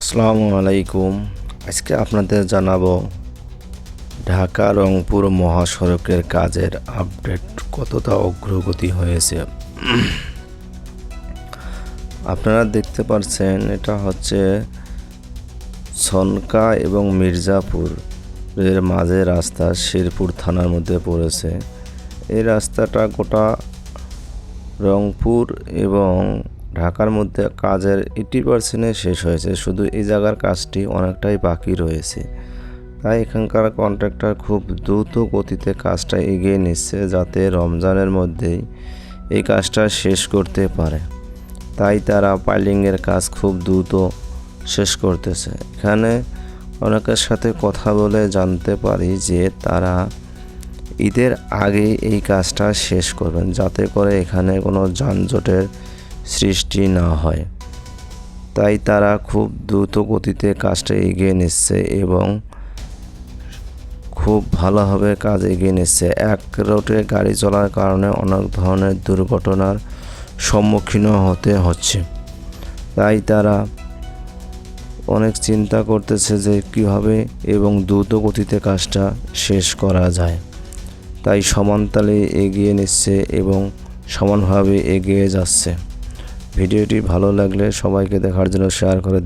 আসসালামু আলাইকুম। আজকে আপনাদের জানাবো ঢাকা রংপুর মহাসড়কের কাজের আপডেট কতটা অগ্রগতি হয়েছে। আপনারা দেখতে পাচ্ছেন এটা হচ্ছে ছনকা এবং মির্জাপুর এর মাঝে রাস্তা শেরপুর থানার মধ্যে পড়েছে। এই রাস্তাটা গোটা রংপুর এবং ঢাকার মধ্যে কাজের 80% শেষ হয়েছে, শুধু এই জায়গার কাজটি অনেকটাই বাকি রয়েছে। তাই এখানকার কন্ট্রাক্টর খুব দ্রুত গতিতে কাজটা এগিয়ে নিচ্ছে যাতে রমজানের মধ্যেই এই কাজটা শেষ করতে পারে। তাই তারা পাইলিংয়ের কাজ খুব দ্রুত শেষ করতেছে। এখানে অনেকের সাথে কথা বলে জানতে পারি যে তারা ঈদের আগে এই কাজটা শেষ করবেন যাতে করে এখানে কোনো যানজটের সৃষ্টি না হয়। তাই তারা খুব দ্রুত গতিতে কাজটা এগিয়ে নিচ্ছে এবং খুব ভালোভাবে কাজ এগিয়ে নিচ্ছে। এক রোডে গাড়ি চলার কারণে অনেক ধরনের দুর্ঘটনার সম্মুখীন হতে হচ্ছে। তাই তারা অনেক চিন্তা করতেছে যে কীভাবে এবং দ্রুত গতিতে কাজটা শেষ করা যায়। তাই সমানতালে এগিয়ে নিচ্ছে এবং সমানভাবে এগিয়ে যাচ্ছে। ভিডিওটি ভালো লাগলে সবাইকে দেখার জন্য শেয়ার করে